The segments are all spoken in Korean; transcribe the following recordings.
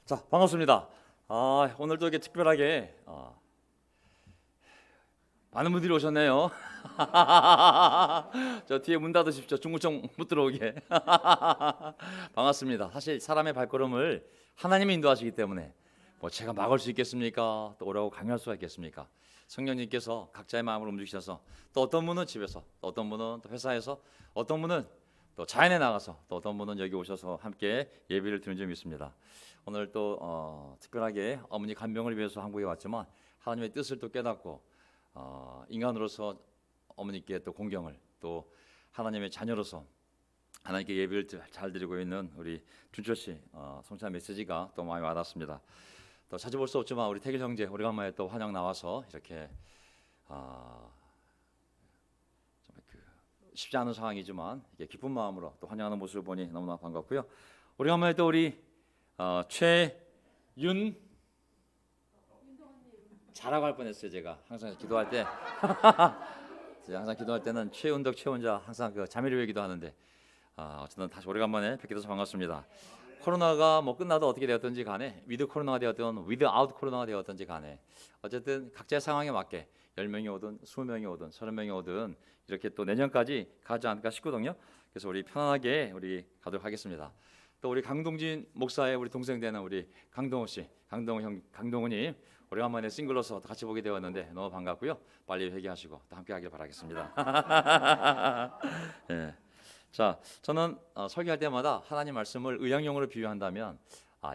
자, 반갑습니다. 오늘도 이렇게 특별하게 많은 분들이 오셨네요. 저 뒤에 문 닫으십시오. 중구청 못 들어오게. 반갑습니다. 사실 사람의 발걸음을 하나님이 인도하시기 때문에 뭐 제가 막을 수 있겠습니까? 또 오라고 강요할 수가 있겠습니까? 성령님께서 각자의 마음을 움직이셔서 또 어떤 분은 집에서, 또 어떤 분은 또 회사에서, 어떤 분은 또 자연에 나가서, 또 어떤 분은 여기 오셔서 함께 예배를 드리는 점이 있습니다. 오늘 또 특별하게 어머니 간병을 위해서 한국에 왔지만 하나님의 뜻을 또 깨닫고 인간으로서 어머니께 또 공경을, 또 하나님의 자녀로서 하나님께 예배를 잘 드리고 있는 우리 준철 씨 성찬 메시지가 또 많이 와닿습니다. 또 자주 볼 수 없지만 우리 태길 형제 오래간만에 또 환영 나와서 이렇게 쉽지 않은 상황이지만 이렇게 기쁜 마음으로 또 환영하는 모습을 보니 너무나 반갑고요. 오래간만에 또 우리 최윤 자라고 할 뻔했어요. 제가 항상 기도할 때 제가 항상 기도할 때는 최윤덕 최원자 항상 그 자매를 기도하는데 어쨌든 다시 오래간만에 뵙게 돼서 반갑습니다. 코로나가 뭐 끝나도 어떻게 되었든지 간에 위드 코로나가 되었든 위드 아웃 코로나가 되었든지 간에 어쨌든 각자의 상황에 맞게 10명이 오든 20명이 오든 30명이 오든 이렇게 또 내년까지 가지 않을까 싶거든요. 그래서 우리 편안하게 우리 가도록 하겠습니다. 또 우리 강동진 목사의 우리 동생 되는 우리 강동호 씨, 강동호님 오래간만에 싱글로서 같이 보게 되었는데 너무 반갑고요. 빨리 회개하시고 또 함께하길 바라겠습니다. 예. 자, 저는 설교할 때마다 하나님 말씀을 의학용어로 비유한다면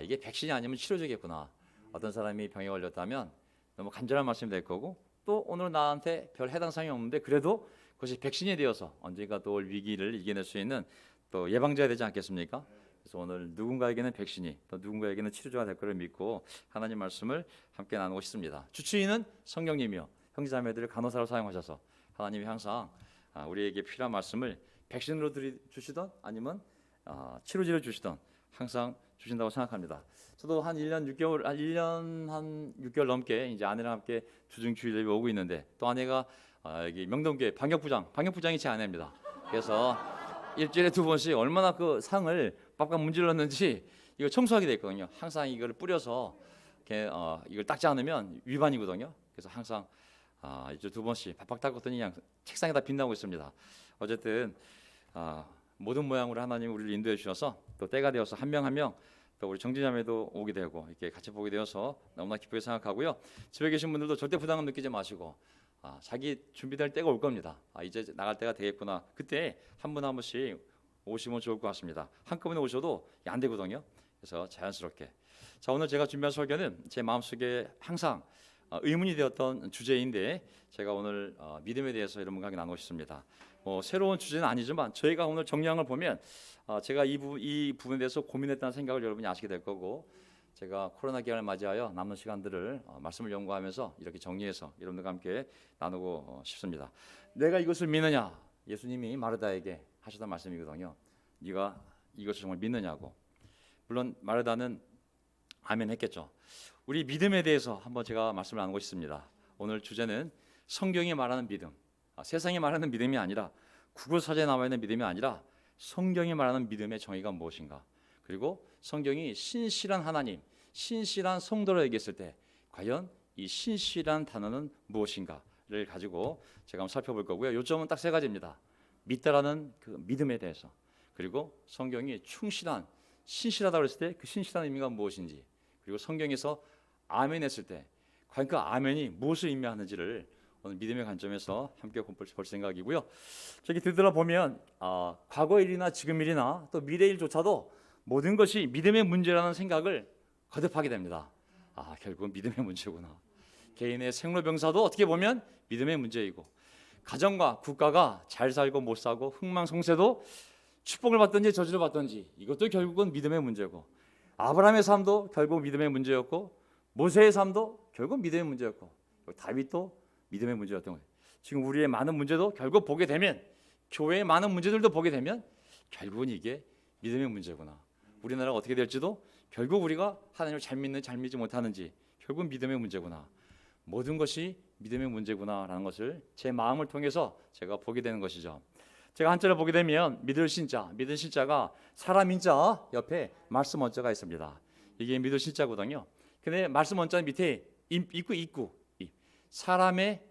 이게 백신이 아니면 치료제겠구나. 어떤 사람이 병에 걸렸다면 너무 간절한 말씀이 될 거고, 또 오늘 나한테 별 해당 사항이 없는데 그래도 그것이 백신이 되어서 언젠가 또 올 위기를 이겨낼 수 있는 또 예방자가 되지 않겠습니까? 그래서 오늘 누군가에게는 백신이, 또 누군가에게는 치료제가 될 것을 믿고 하나님 말씀을 함께 나누고 싶습니다. 주치의는 성령님이요 형제자매들을 간호사로 사용하셔서 하나님이 항상 우리에게 필요한 말씀을 백신으로 주시던 아니면 치료제를 주시던 항상 주신다고 생각합니다. 저도 한 1년 6개월, 1년 한 6개월 넘게 이제 아내랑 함께 주중주일에 오고 있는데, 또 아내가 여기 명동교회 방역부장이 제 아내입니다. 그래서 일주일에 2번씩 얼마나 그 상을 빡빡 문질렀는지 이거 청소하게 돼 있거든요. 항상 이걸 뿌려서 이걸 닦지 않으면 위반이거든요. 그래서 항상 일주일에 2번씩 팍팍 닦았더니 그냥 책상에다 빛나고 있습니다. 어쨌든 모든 모양으로 하나님 우리를 인도해 주셔서 또 때가 되어서 한 명 한 명 또 우리 정진자매도 오게 되고 이렇게 같이 보게 되어서 너무나 기쁘게 생각하고요. 집에 계신 분들도 절대 부담감 느끼지 마시고 자기 준비될 때가 올 겁니다. 이제 나갈 때가 되겠구나. 그때 한 분 한 분씩 오시면 좋을 것 같습니다. 한꺼번에 오셔도 안 되거든요. 그래서 자연스럽게. 자, 오늘 제가 준비한 설교는 제 마음속에 항상 의문이 되었던 주제인데, 제가 오늘 믿음에 대해서 여러분과 함께 나누고 싶습니다. 새로운 주제는 아니지만 저희가 오늘 정리한 걸 보면 제가 이 부분에 대해서 고민했다는 생각을 여러분이 아시게 될 거고, 제가 코로나 기간을 맞이하여 남는 시간들을 말씀을 연구하면서 이렇게 정리해서 여러분들과 함께 나누고 싶습니다. 내가 이것을 믿느냐? 예수님이 마르다에게 하셨던 말씀이거든요. 네가 이것을 정말 믿느냐고. 물론 마르다는 아멘 했겠죠. 우리 믿음에 대해서 한번 제가 말씀을 나누고 싶습니다. 오늘 주제는 성경이 말하는 믿음, 세상이 말하는 믿음이 아니라, 국어사전에 나와 있는 믿음이 아니라 성경이 말하는 믿음의 정의가 무엇인가, 그리고 성경이 신실한 하나님, 신실한 성도를 얘기했을 때 과연 이 신실한 단어는 무엇인가를 가지고 제가 한번 살펴볼 거고요. 요점은 딱 3가지입니다. 믿다라는 그 믿음에 대해서, 그리고 성경이 신실하다고 했을 때 그 신실한 의미가 무엇인지, 그리고 성경에서 아멘 했을 때 과연 그 아멘이 무엇을 의미하는지를 오늘 믿음의 관점에서 함께 볼 생각이고요. 저기 되돌아보면 과거 일이나 지금 일이나 또 미래 일조차도 모든 것이 믿음의 문제라는 생각을 거듭하게 됩니다. 결국은 믿음의 문제구나. 개인의 생로병사도 어떻게 보면 믿음의 문제이고, 가정과 국가가 잘 살고 못 살고 흥망성쇠도 축복을 받든지 저주를 받든지 이것도 결국은 믿음의 문제고, 아브라함의 삶도 결국 믿음의 문제였고, 모세의 삶도 결국 믿음의 문제였고, 다윗도 믿음의 문제였던 거예요. 지금 우리의 많은 문제도 결국 보게 되면, 교회의 많은 문제들도 보게 되면 결국은 이게 믿음의 문제구나. 우리나라가 어떻게 될지도 결국 우리가 하나님을 잘 믿는 잘 믿지 못하는지 결국은 믿음의 문제구나. 모든 것이 믿음의 문제구나라는 것을 제 마음을 통해서 제가 보게 되는 것이죠. 제가 한자를 보게 되면 믿을 신자가 사람 인자 옆에 말씀 어자가 있습니다. 이게 믿을 신자거든요. 근데 말씀 원자 밑에 입구 사람의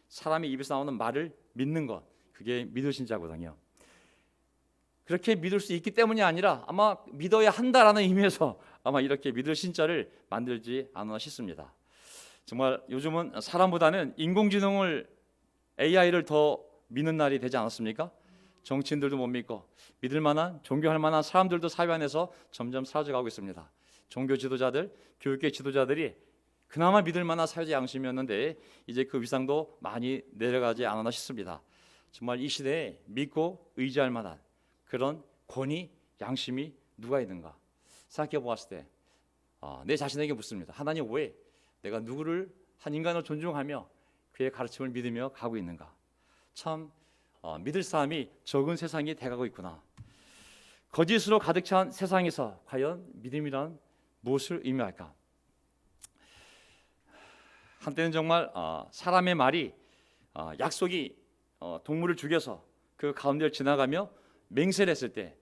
사람의 입에서 나오는 말을 믿는 것, 그게 믿을 신자거든요. 그렇게 믿을 수 있기 때문이 아니라 아마 믿어야 한다라는 의미에서 아마 이렇게 믿을 신자를 만들지 않았나 싶습니다. 정말 요즘은 사람보다는 인공지능을 AI를 더 믿는 날이 되지 않았습니까? 정치인들도 못 믿고 믿을 만한 존경할 만한 사람들도 사회 안에서 점점 사라져가고 있습니다. 종교 지도자들, 교육계 지도자들이 그나마 믿을 만한 사회적 양심이었는데 이제 그 위상도 많이 내려가지 않았나 싶습니다. 정말 이 시대에 믿고 의지할 만한 그런 권위, 양심이 누가 있는가 생각해 보았을 때 내 자신에게 묻습니다. 하나님, 왜 내가 누구를 한 인간을 존중하며 그의 가르침을 믿으며 가고 있는가? 참 믿을 사람이 적은 세상이 돼가고 있구나. 거짓으로 가득 찬 세상에서 과연 믿음이란 무엇을 의미할까? 한때는 정말 사람의 말이 약속이 동물을 죽여서 그 가운데를 지나가며 맹세를 했을 때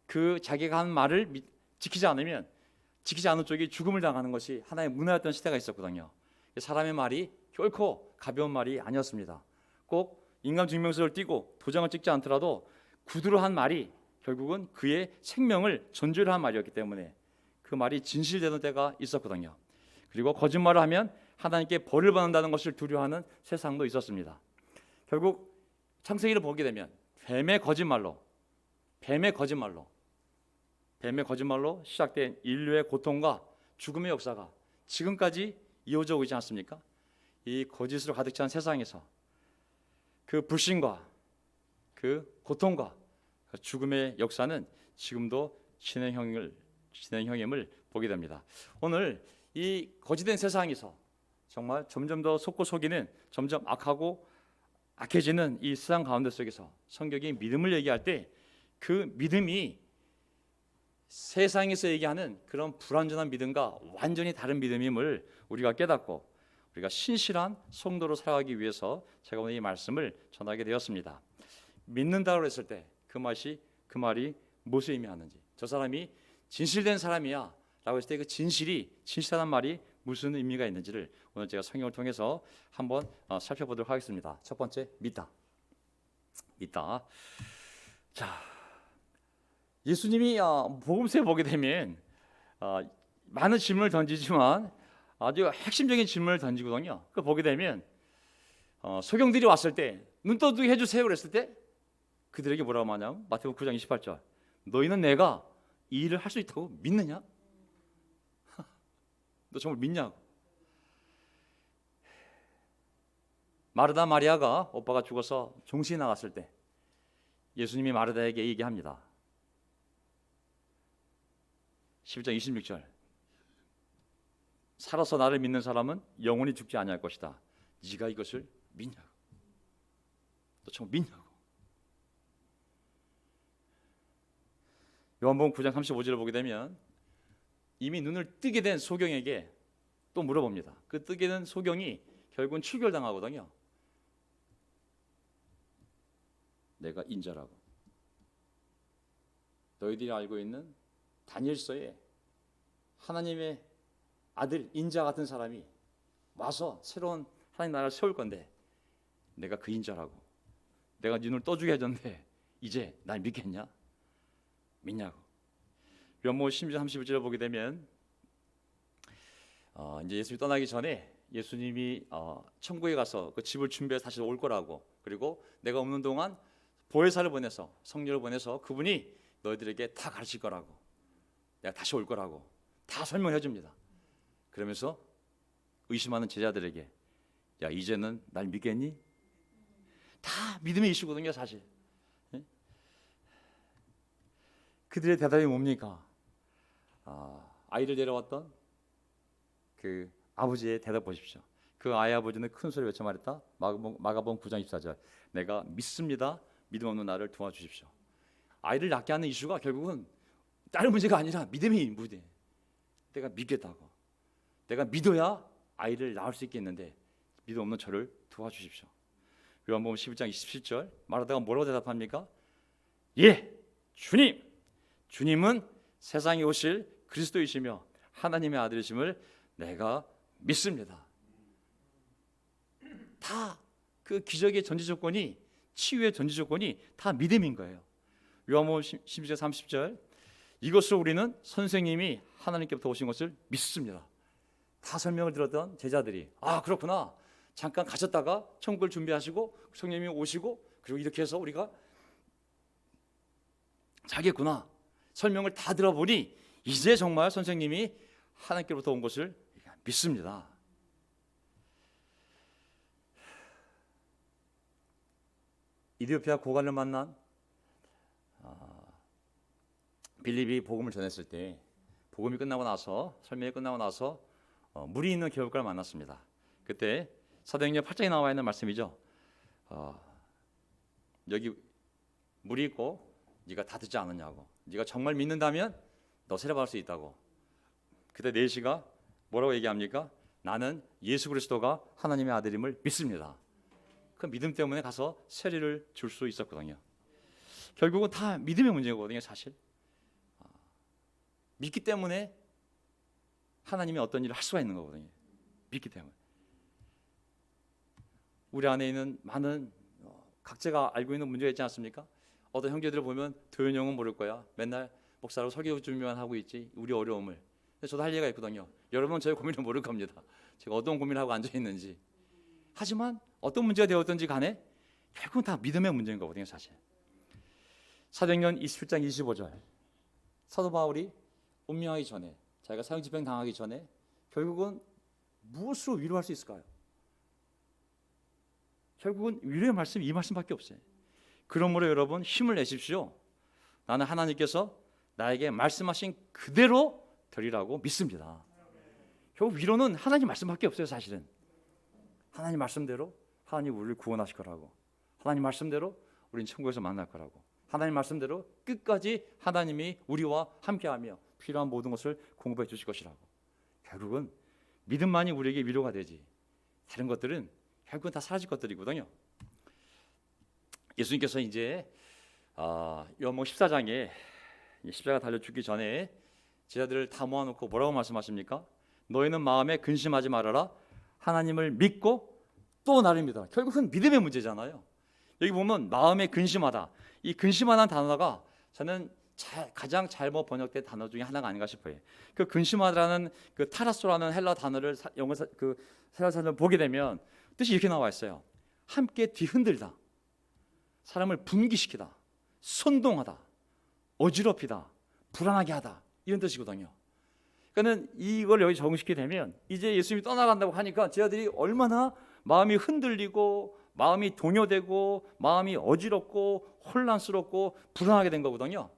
그 자기가 한 말을 지키지 않은 쪽이 죽음을 당하는 것이 하나의 문화였던 시대가 있었거든요. 사람의 말이 결코 가벼운 말이 아니었습니다. 꼭 인감증명서를 띄고 도장을 찍지 않더라도 구두로 한 말이 결국은 그의 생명을 전주를 한 말이었기 때문에 그 말이 진실되는 때가 있었거든요. 그리고 거짓말을 하면 하나님께 벌을 받는다는 것을 두려워하는 세상도 있었습니다. 결국 창세기를 보게 되면 뱀의 거짓말로 시작된 인류의 고통과 죽음의 역사가 지금까지 이어져 오지 않습니까? 이 거짓으로 가득 찬 세상에서 그 불신과 그 고통과 그 죽음의 역사는 지금도 진행형임을 보게 됩니다. 오늘 이 거짓된 세상에서 정말 점점 더 속고 속이는, 점점 악하고 악해지는 이 세상 가운데 속에서 성경이 믿음을 얘기할 때 그 믿음이 세상에서 얘기하는 그런 불완전한 믿음과 완전히 다른 믿음임을 우리가 깨닫고 우리가 신실한 성도로 살아가기 위해서 제가 오늘 이 말씀을 전하게 되었습니다. 믿는다고 했을 때 그 말이 무엇을 의미하는지, 저 사람이 진실된 사람이야 라고 했을 때 그 진실하다는 말이 무슨 의미가 있는지를 오늘 제가 성경을 통해서 한번 살펴보도록 하겠습니다. 첫 번째, 믿다. 자, 예수님이 복음서에 보게 되면 많은 질문을 던지지만 아주 핵심적인 질문을 던지거든요. 그 보게 되면 소경들이 왔을 때 눈 떠두게 해주세요 그랬을 때 그들에게 뭐라고 말하냐면 마태복음 9장 28절, 너희는 내가 이 일을 할 수 있다고 믿느냐? 너 정말 믿냐고. 마르다 마리아가 오빠가 죽어서 정신이 나갔을 때 예수님이 마르다에게 얘기합니다. 11장 26절, 살아서 나를 믿는 사람은 영원히 죽지 아니할 것이다. 네가 이것을 믿냐고. 너 정말 믿냐고. 요한복음 9장 35절을 보게 되면 이미 눈을 뜨게 된 소경에게 또 물어봅니다. 그 뜨게 된 소경이 결국은 출결당하거든요. 내가 인자라고. 너희들이 알고 있는 다니엘서에 하나님의 아들 인자 같은 사람이 와서 새로운 하나님 나라를 세울 건데 내가 그 인자라고. 내가 네 눈을 떠주게 해줬는데 이제 날 믿겠냐? 믿냐고. 요한복음 10장 35절을 보게 되면 이제 예수님이 떠나기 전에 예수님이 천국에 가서 그 집을 준비해서 다시 올 거라고, 그리고 내가 없는 동안 보혜사를 보내서, 성령을 보내서 그분이 너희들에게 다 가르칠 거라고, 내가 다시 올 거라고 다 설명해 줍니다. 그러면서 의심하는 제자들에게 야, 이제는 날 믿겠니? 다 믿음의 이슈거든요, 사실. 그들의 대답이 뭡니까? 아이를 데려왔던 그 아버지의 대답 보십시오. 그 아이 아버지는 큰 소리 외쳐 말했다. 마가복음 9장 24절, 내가 믿습니다. 믿음 없는 나를 도와주십시오. 아이를 낳게 하는 이슈가 결국은 다른 문제가 아니라 믿음의 문제. 내가 믿겠다고. 내가 믿어야 아이를 낳을 수 있겠는데 믿음 없는 저를 도와주십시오. 요한복음 11장 27절, 마르다가 뭐라고 대답합니까? 예, 주님은 세상에 오실 그리스도이시며 하나님의 아들이심을 내가 믿습니다. 다 그 기적의 전제 조건이, 치유의 전제 조건이 다 믿음인 거예요. 요한복음 12장 30절, 이것으로 우리는 선생님이 하나님께부터 오신 것을 믿습니다. 다 설명을 들었던 제자들이 아 그렇구나, 잠깐 가셨다가 천국을 준비하시고 성령님이 오시고 그리고 이렇게 해서 우리가 자겠구나, 설명을 다 들어보니 이제 정말 선생님이 하나님께로부터 온 것을 믿습니다. 이디오피아 고관을 만난 빌립이 복음을 전했을 때, 복음이 끝나고 나서, 설명이 끝나고 나서 물이 있는 개울가를 만났습니다. 그때 사도행전 8장에 나와 있는 말씀이죠. 여기 물이 있고 네가 다 듣지 않느냐고, 네가 정말 믿는다면 너 세례받을 수 있다고. 그때 네시가 뭐라고 얘기합니까? 나는 예수 그리스도가 하나님의 아들임을 믿습니다. 그 믿음 때문에 가서 세례를 줄 수 있었거든요. 결국은 다 믿음의 문제거든요. 사실 믿기 때문에 하나님이 어떤 일을 할 수가 있는 거거든요. 믿기 때문에. 우리 안에 있는 많은 각자가 알고 있는 문제가 있지 않습니까? 어떤 형제들을 보면 도연형은 모를 거야, 맨날 목사로 설교 준비만 하고 있지, 우리 어려움을. 근데 저도 할 얘기가 있거든요. 여러분은 저의 고민을 모를 겁니다. 제가 어떤 고민을 하고 앉아 있는지. 하지만 어떤 문제가 되었든지 간에 결국은 다 믿음의 문제인 거거든요. 사실 사도행전 27장 25절, 사도 바울이 운명하기 전에, 자기가 사형집행 당하기 전에 결국은 무엇으로 위로할 수 있을까요? 결국은 위로의 말씀, 이 말씀밖에 없어요. 그러므로 여러분 힘을 내십시오. 나는 하나님께서 나에게 말씀하신 그대로 되리라고 믿습니다. 결국 위로는 하나님 말씀밖에 없어요. 사실은 하나님 말씀대로 하나님 우리를 구원하실 거라고, 하나님 말씀대로 우리는 천국에서 만날 거라고, 하나님 말씀대로 끝까지 하나님이 우리와 함께하며 필요한 모든 것을 공급해 주실 것이라고. 결국은 믿음만이 우리에게 위로가 되지, 다른 것들은 결국은 다 사라질 것들이거든요. 예수님께서 이제 요한복음 14장에 십자가 달려 죽기 전에 제자들을 다 모아놓고 뭐라고 말씀하십니까? 너희는 마음에 근심하지 말아라. 하나님을 믿고 또 나를 믿어라. 결국은 믿음의 문제잖아요. 여기 보면 마음에 근심하다, 이 근심하다는 단어가 저는 가장 잘못 번역된 단어 중에 하나가 아닌가 싶어요. 그 근심하다라는 그 타라소라는 헬라 단어를 영어 그 헬라사를 보게 되면 뜻이 이렇게 나와 있어요. 함께 뒤흔들다, 사람을 분기시키다, 선동하다, 어지럽히다, 불안하게 하다, 이런 뜻이거든요. 그러니까는 이걸 여기 적응시키게 되면 이제 예수님이 떠나간다고 하니까 제자들이 얼마나 마음이 흔들리고 마음이 동요되고 마음이 어지럽고 혼란스럽고 불안하게 된 거거든요.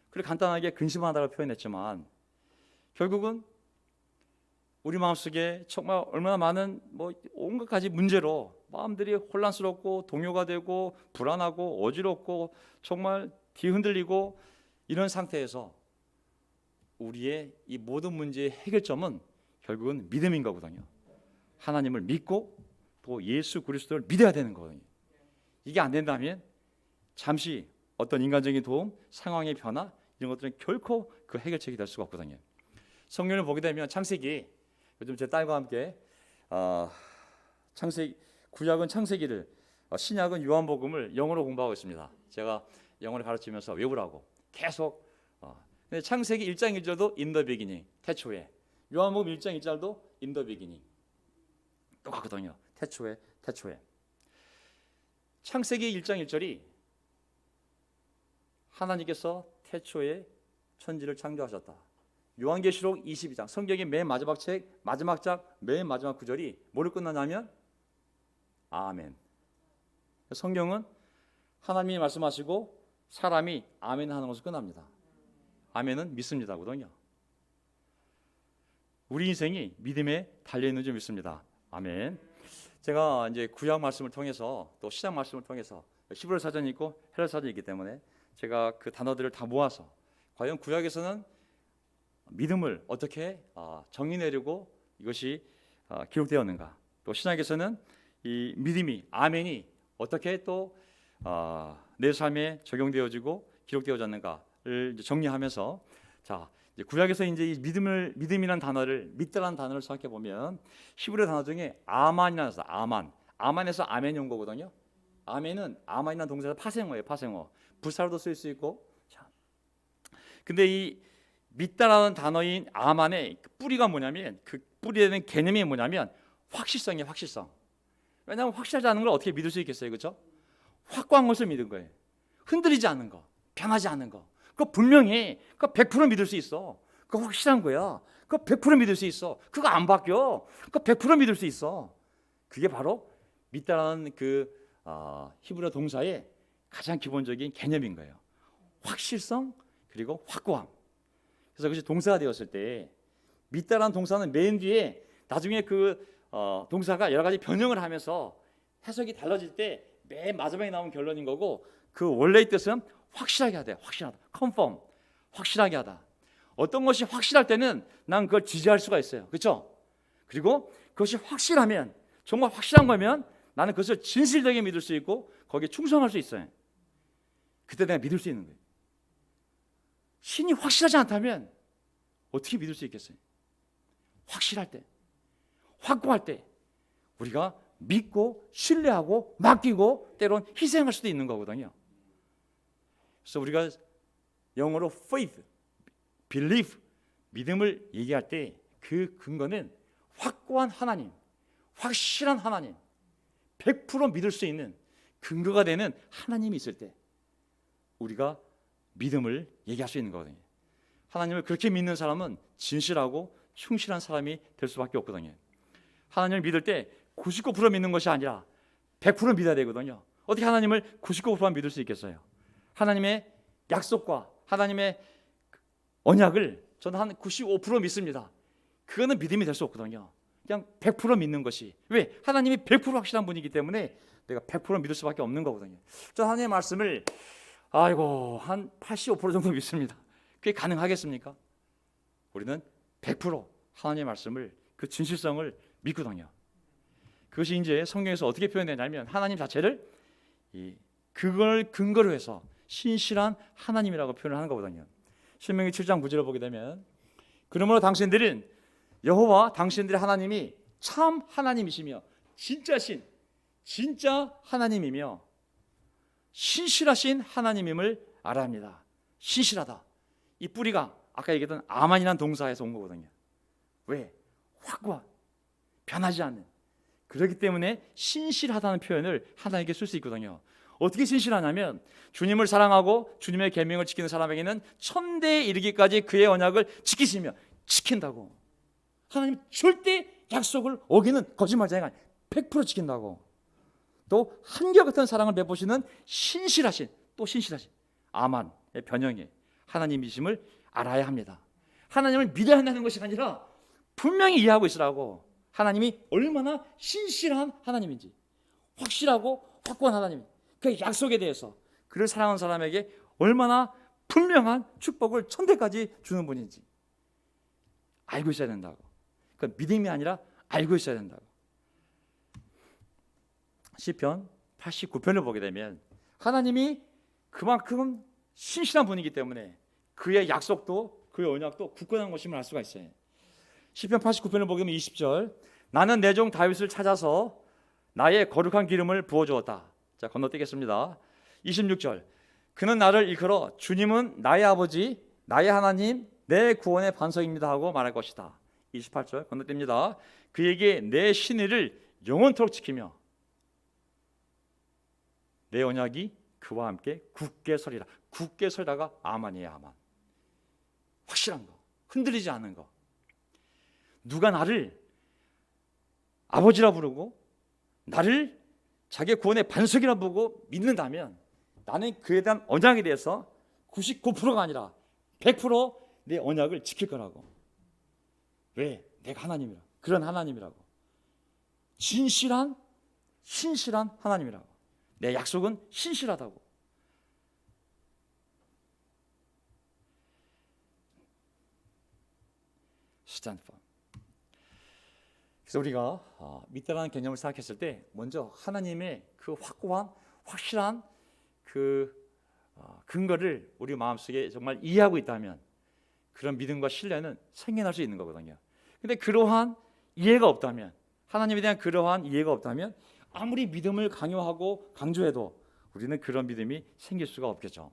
그래 간단하게 근심하다고 표현했지만 결국은 우리 마음속에 정말 얼마나 많은 온갖 가지 문제로 마음들이 혼란스럽고 동요가 되고 불안하고 어지럽고 정말 뒤흔들리고 이런 상태에서 우리의 이 모든 문제의 해결점은 결국은 믿음인 거거든요. 하나님을 믿고 또 예수 그리스도를 믿어야 되는 거거든요. 이게 안 된다면 잠시 어떤 인간적인 도움, 상황의 변화 이런 것들은 결코 그 해결책이 될 수가 없거든요. 성경을 보게 되면 창세기, 요즘 제 딸과 함께 구약은 창세기를, 신약은 요한복음을 영어로 공부하고 있습니다. 제가 영어를 가르치면서 외우라고 계속. 근데 창세기 1장 1절도 in the beginning, 태초에. 요한복음 1장 1절도 in the beginning. 똑같거든요. 태초에. 창세기 1장 1절이 하나님께서 태초에 천지를 창조하셨다. 요한계시록 22장, 성경의 맨 마지막 책, 마지막 장, 맨 마지막 구절이 뭐를 끝나냐면 아멘. 성경은 하나님이 말씀하시고 사람이 아멘 하는 것을 끝납니다. 아멘은 믿습니다거든요. 우리 인생이 믿음에 달려 있는 줄 믿습니다. 아멘. 제가 이제 구약 말씀을 통해서 또 신약 말씀을 통해서 히브리 사전이 있고 헬라 사전이 있기 때문에 제가 그 단어들을 다 모아서 과연 구약에서는 믿음을 어떻게 정의 내리고 이것이 기록되었는가, 또 신약에서는 이 믿음이 아멘이 어떻게 또 내 삶에 적용되어지고 기록되어졌는가를 정리하면서 자, 이제 구약에서 이제 이 믿음이라는 단어를 믿다라는 단어를 생각해 보면 히브리 단어 중에 아만이라는 단어, 아만에서 아멘이 온 거거든요. 아멘은 아만이라는 동사가 파생어예요, 파생어. 부사로도 쓸 수 있고. 자, 근데 이 믿다라는 단어인 아만의 뿌리가 뭐냐면 그 뿌리에 대한 개념이 뭐냐면 확실성이에요, 확실성. 왜냐하면 확실하지 않은 걸 어떻게 믿을 수 있겠어요, 그렇죠? 확고한 것을 믿은 거예요. 흔들리지 않는 거, 변하지 않는 거. 그거 분명히 그거 100% 믿을 수 있어. 그거 확실한 거야. 그거 100% 믿을 수 있어. 그거 안 바뀌어. 그거 100% 믿을 수 있어. 그게 바로 믿다라는 그 히브리어 동사의 가장 기본적인 개념인 거예요. 확실성 그리고 확고함. 그래서 그것이 동사가 되었을 때 믿다라는 동사는 맨 뒤에 나중에 그 동사가 여러 가지 변형을 하면서 해석이 달라질 때 맨 마지막에 나온 결론인 거고 그 원래의 뜻은 확실하게 하다, 확실하다, confirm, 확실하게 하다. 어떤 것이 확실할 때는 난 그걸 지지할 수가 있어요, 그렇죠? 그리고 그것이 확실하면 정말 확실한 거면 나는 그것을 진실되게 믿을 수 있고 거기에 충성할 수 있어요. 그때 내가 믿을 수 있는 거예요. 신이 확실하지 않다면 어떻게 믿을 수 있겠어요? 확실할 때, 확고할 때 우리가 믿고 신뢰하고 맡기고 때론 희생할 수도 있는 거거든요. 그래서 우리가 영어로 faith, belief, 믿음을 얘기할 때 그 근거는 확고한 하나님, 확실한 하나님, 100% 믿을 수 있는 근거가 되는 하나님이 있을 때 우리가 믿음을 얘기할 수 있는 거거든요. 하나님을 그렇게 믿는 사람은 진실하고 충실한 사람이 될 수밖에 없거든요. 하나님을 믿을 때 99% 믿는 것이 아니라 100% 믿어야 되거든요. 어떻게 하나님을 99%만 믿을 수 있겠어요? 하나님의 약속과 하나님의 언약을 저는 한 95% 믿습니다. 그거는 믿음이 될 수 없거든요. 그냥 100% 믿는 것이. 왜? 하나님이 100% 확실한 분이기 때문에 내가 100% 믿을 수밖에 없는 거거든요. 저 하나님의 말씀을 한 85% 정도 믿습니다. 그게 가능하겠습니까? 우리는 100% 하나님의 말씀을 그 진실성을 믿거든요. 그것이 이제 성경에서 어떻게 표현되냐면 하나님 자체를 그걸 근거로 해서 신실한 하나님이라고 표현을 하는 거거든요. 신명기 7장 9절을 보게 되면 그러므로 당신들은 여호와 당신들의 하나님이 참 하나님이시며 진짜 하나님이며 신실하신 하나님임을 알아야 합니다. 신실하다. 이 뿌리가 아까 얘기했던 아만이라는 동사에서 온 거거든요. 왜? 확고한, 변하지 않는. 그렇기 때문에 신실하다는 표현을 하나님께 쓸 수 있거든요. 어떻게 신실하냐면 주님을 사랑하고 주님의 계명을 지키는 사람에게는 천대에 이르기까지 그의 언약을 지킨다고. 하나님 절대 약속을 어기는 거짓말쟁이가 100% 지킨다고. 또 한결같은 사랑을 베푸시는 신실하신 아만의 변형의 하나님이심을 알아야 합니다. 하나님을 믿어야 한다는 것이 아니라 분명히 이해하고 있으라고. 하나님이 얼마나 신실한 하나님인지, 확실하고 확고한 하나님, 그 약속에 대해서 그를 사랑하는 사람에게 얼마나 분명한 축복을 천대까지 주는 분인지 알고 있어야 된다고. 그러니까 믿음이 아니라 알고 있어야 된다고. 시편 89편을 보게 되면 하나님이 그만큼 신실한 분이기 때문에 그의 약속도 그의 언약도 굳건한 것임을 알 수가 있어요. 시편 89편을 보게 되면 20절 나는 내 종 다윗을 찾아서 나의 거룩한 기름을 부어주었다. 자, 건너뛰겠습니다. 26절 그는 나를 일컬어 주님은 나의 아버지 나의 하나님 내 구원의 반석입니다 하고 말할 것이다. 28절 건너뜁니다. 그에게 내 신의를 영원토록 지키며 내 언약이 그와 함께 굳게 서리라. 굳게 서리라가 아만이에요. 아만. 확실한 거, 흔들리지 않는 거. 누가 나를 아버지라 부르고 나를 자기의 구원의 반석이라 보고 믿는다면 나는 그에 대한 언약에 대해서 99%가 아니라 100%내 언약을 지킬 거라고. 왜? 내가 하나님이라. 그런 하나님이라고. 신실한 하나님이라고. 내 약속은 신실하다고. Stand firm. 그래서 우리가 믿다라는 개념을 생각했을 때 먼저 하나님의 그 확고한 확실한 그 근거를 우리 마음속에 정말 이해하고 있다면 그런 믿음과 신뢰는 생겨날 수 있는 거거든요. 근데 그러한 이해가 없다면, 하나님에 대한 그러한 이해가 없다면 아무리 믿음을 강요하고 강조해도 우리는 그런 믿음이 생길 수가 없겠죠.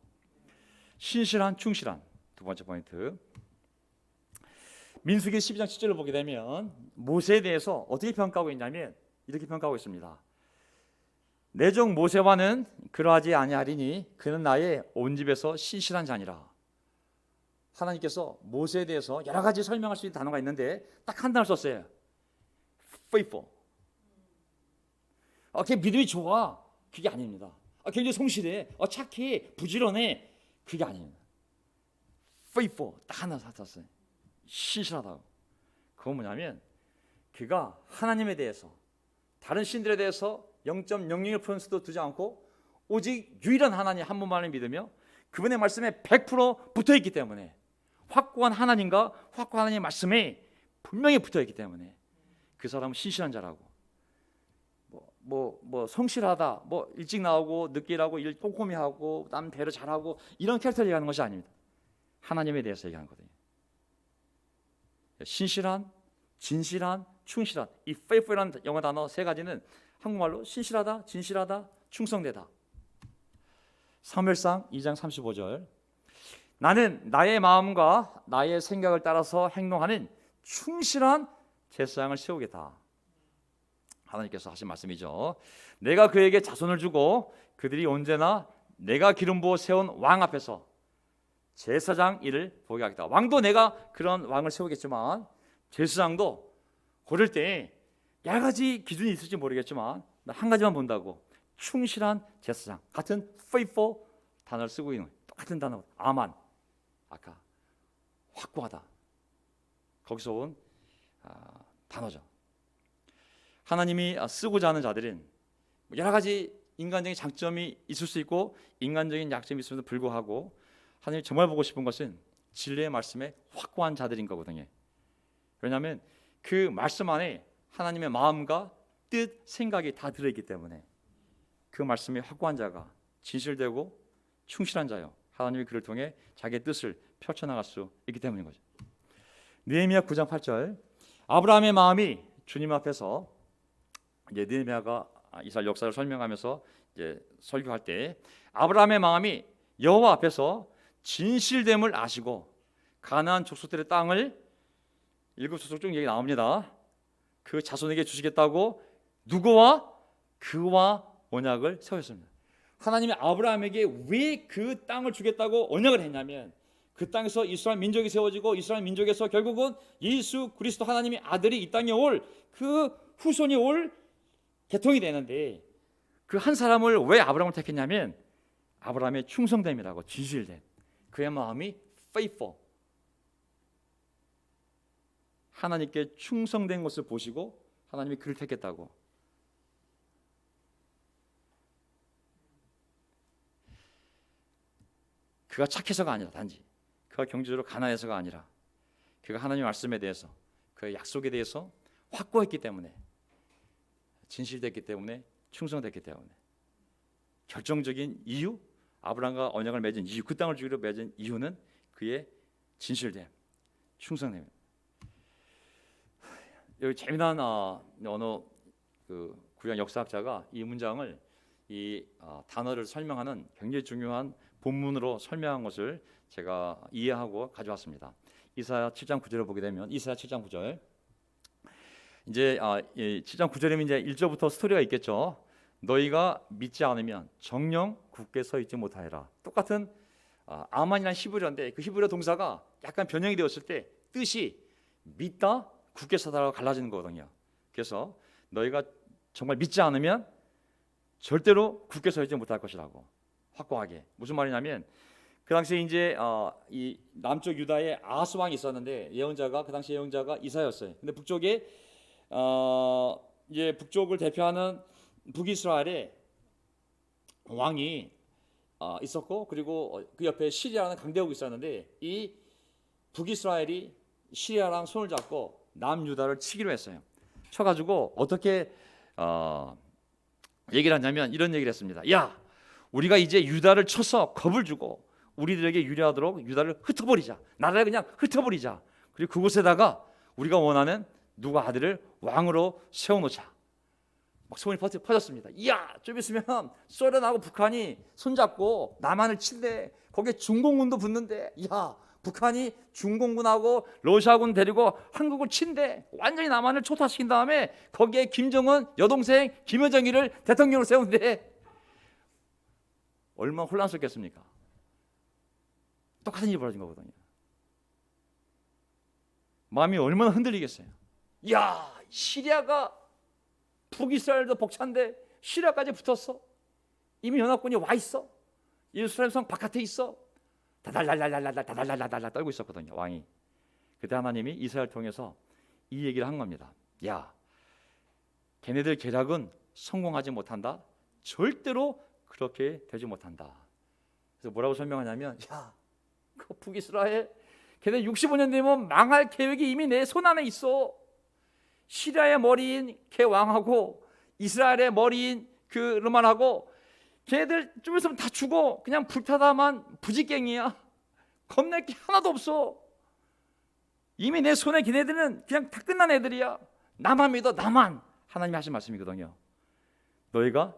신실한, 충실한. 두 번째 포인트. 민수기 12장 7절을 보게 되면 모세에 대해서 어떻게 평가하고 있냐면 이렇게 평가하고 있습니다. 내 종 모세와는 그러하지 아니하리니 그는 나의 온 집에서 신실한 자니라. 하나님께서 모세에 대해서 여러 가지 설명할 수 있는 단어가 있는데 딱 한 단어를 썼어요. faithful. 걔 믿음이 좋아. 그게 아닙니다. 굉장히 성실해. 착해. 부지런해. 그게 아닙니다. faithful. 딱 하나 썼어요. 신실하다고. 그건 뭐냐면 그가 하나님에 대해서 다른 신들에 대해서 0.001%도 두지 않고 오직 유일한 하나님 한 분만을 믿으며 그분의 말씀에 100% 붙어있기 때문에, 확고한 하나님과 확고한 하나님의 말씀에 분명히 붙어있기 때문에 그 사람은 신실한 자라고. 성실하다, 일찍 나오고 늦게 일하고 일 꼼꼼히 하고 남 배려 잘하고 이런 캐릭터를 얘기하는 것이 아닙니다. 하나님에 대해서 얘기하는 거거든요. 신실한, 진실한, 충실한. 이 faithful이라는 영어 단어 세 가지는 한국말로 신실하다, 진실하다, 충성되다. 사무엘상 2장 35절. 나는 나의 마음과 나의 생각을 따라서 행동하는 충실한 제사장을 세우겠다. 하나님께서 하신 말씀이죠. 내가 그에게 자손을 주고 그들이 언제나 내가 기름 부어 세운 왕 앞에서 제사장 일을 보게 하겠다. 왕도 내가 그런 왕을 세우겠지만 제사장도 고를 때 여러 가지 기준이 있을지 모르겠지만 한 가지만 본다고. 충실한 제사장. 같은 faithful 단어를 쓰고 있는 똑같은 단어. 아만. 아까 확고하다. 거기서 온 단어죠. 하나님이 쓰고자 하는 자들은 여러 가지 인간적인 장점이 있을 수 있고 인간적인 약점이 있음에도 불구하고 하나님이 정말 보고 싶은 것은 진리의 말씀에 확고한 자들인 거거든요. 왜냐하면 그 말씀 안에 하나님의 마음과 뜻, 생각이 다 들어있기 때문에 그 말씀에 확고한 자가 진실되고 충실한 자요. 하나님이 그를 통해 자기의 뜻을 펼쳐나갈 수 있기 때문인 거죠. 느헤미야 9장 8절. 아브라함의 마음이 주님 앞에서, 이제 느헤미야가 이스라엘 역사를 설명하면서 이제 설교할 때 아브라함의 마음이 여호와 앞에서 진실됨을 아시고 가나안 족속들의 땅을 7족속 중 얘기 나옵니다. 그 자손에게 주시겠다고 누구와 그와 언약을 세웠습니다. 하나님이 아브라함에게 왜 그 땅을 주겠다고 언약을 했냐면 그 땅에서 이스라엘 민족이 세워지고 이스라엘 민족에서 결국은 예수 그리스도 하나님의 아들이 이 땅에 올 그 후손이 올 계통이 되는데 그 한 사람을 왜 아브라함을 택했냐면 아브라함의 충성됨이라고. 진실됨. 그의 마음이 faithful. 하나님께 충성된 것을 보시고 하나님이 그를 택했다고. 그가 착해서가 아니라 단지 그가 경제적으로 가난해서가 아니라 그가 하나님의 말씀에 대해서 그의 약속에 대해서 확고했기 때문에, 진실됐기 때문에, 충성됐기 때문에. 결정적인 이유, 아브라함과 언약을 맺은 이유, 그 땅을 주기로 맺은 이유는 그의 진실됨, 충성됨. 여기 재미난 어느 그 구약 역사학자가 이 문장을 이 단어를 설명하는 굉장히 중요한 본문으로 설명한 것을 제가 이해하고 가져왔습니다. 이사야 7장 9절을 보게 되면 이사야 7장 9절. 이제 7장 9절이면 이제 1절부터 스토리가 있겠죠. 너희가 믿지 않으면 정령 굳게 서 있지 못하리라. 똑같은 아만이라는 히브리어인데 그 히브리어 동사가 약간 변형이 되었을 때 뜻이 믿다, 굳게 서다라고 갈라지는 거거든요. 그래서 너희가 정말 믿지 않으면 절대로 굳게 서 있지 못할 것이라고. 확고하게. 무슨 말이냐면 그 당시에 이제 이 남쪽 유다에 아하스 왕이 있었는데 예언자가 그 당시 예언자가 이사야였어요. 근데 북쪽에 이제 북쪽을 대표하는 북이스라엘의 왕이 있었고 그리고 그 옆에 시리아라는 강대국이 있었는데 이 북이스라엘이 시리아랑 손을 잡고 남유다를 치기로 했어요. 쳐가지고 어떻게 얘기를 하냐면 이런 얘기를 했습니다. 야, 우리가 이제 유다를 쳐서 겁을 주고 우리들에게 유리하도록 유다를 흩어버리자. 나라를 그냥 흩어버리자. 그리고 그곳에다가 우리가 원하는 누가 아들을 왕으로 세워놓자. 막 소문이 퍼졌습니다. 이야, 좀 있으면 소련하고 북한이 손잡고 남한을 친대. 거기에 중공군도 붙는데, 이야, 북한이 중공군하고 러시아군 데리고 한국을 친대. 완전히 남한을 초토화시킨 다음에 거기에 김정은 여동생 김여정이를 대통령으로 세운대. 얼마나 혼란스럽겠습니까? 똑같은 일이 벌어진 거거든요. 마음이 얼마나 흔들리겠어요. 이야, 시리아가 북이스라엘도 벅찬데 시리아까지 붙었어. 이미 연합군이 와 있어. 예루살렘 성 바깥에 있어. 다달랄랄랄랄 떨고 있었거든요, 왕이. 그때 하나님이 이스라엘 통해서 이 얘기를 한 겁니다. 야, 걔네들 계략은 성공하지 못한다. 절대로 그렇게 되지 못한다. 그래서 뭐라고 설명하냐면, 야, 그 북이스라엘 걔네 65년 되면 망할 계획이 이미 내 손 안에 있어. 시리아의 머리인 걔 왕하고 이스라엘의 머리인 그 르만하고 걔들 좀 있으면 다 죽어. 그냥 불타다만 부지깽이야. 겁낼 게 하나도 없어. 이미 내 손에 걔네들은 그냥 다 끝난 애들이야. 나만 믿어, 나만. 하나님이 하신 말씀이거든요. 너희가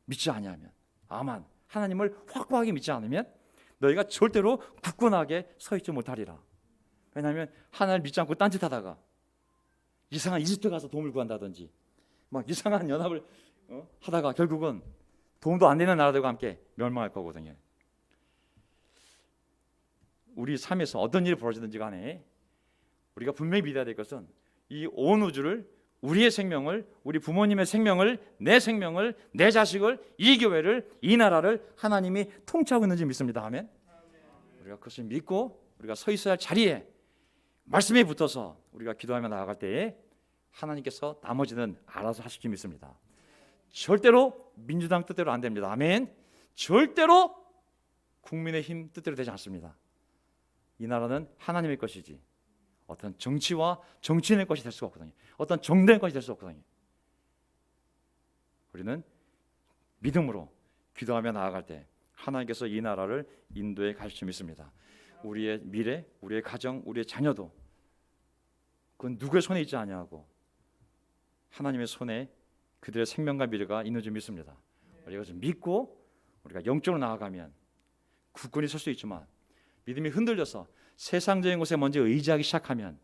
믿지 않으면, 아만 하나님을 확고하게 믿지 않으면 너희가 절대로 굳건하게 서 있지 못하리라. 왜냐하면 하나님을 믿지 않고 딴짓하다가 이상한 이집트 가서 도움을 구한다든지 막 이상한 연합을 하다가 결국은 도움도 안 되는 나라들과 함께 멸망할 거거든요. 우리 삶에서 어떤 일이 벌어지든지 간에 우리가 분명히 믿어야 될 것은 이 온 우주를, 우리의 생명을, 우리 부모님의 생명을, 내 생명을, 내 자식을, 이 교회를, 이 나라를 하나님이 통치하고 있는지 믿습니다. 아멘. 우리가 그것을 믿고 우리가 서 있어야 할 자리에 말씀에 붙어서 우리가 기도하며 나아갈 때에 하나님께서 나머지는 알아서 하실 줄 믿습니다. 절대로 민주당 뜻대로 안 됩니다. 아멘. 절대로 국민의힘 뜻대로 되지 않습니다. 이 나라는 하나님의 것이지 어떤 정치와 정치인의 것이 될 수가 없거든요. 어떤 정당의 것이 될 수 없거든요. 우리는 믿음으로 기도하며 나아갈 때 하나님께서 이 나라를 인도에 가실 줄 믿습니다. 우리의 미래, 우리의 가정, 우리의 자녀도 그건 누구의 손에 있지 아니하고 하나님의 손에 그들의 생명과 미래가 있는 줄 믿습니다. 우리가 좀 믿고 우리가 영적으로 나아가면 굳건히 설 수 있지만 믿음이 흔들려서 세상적인 것에 먼저 의지하기 시작하면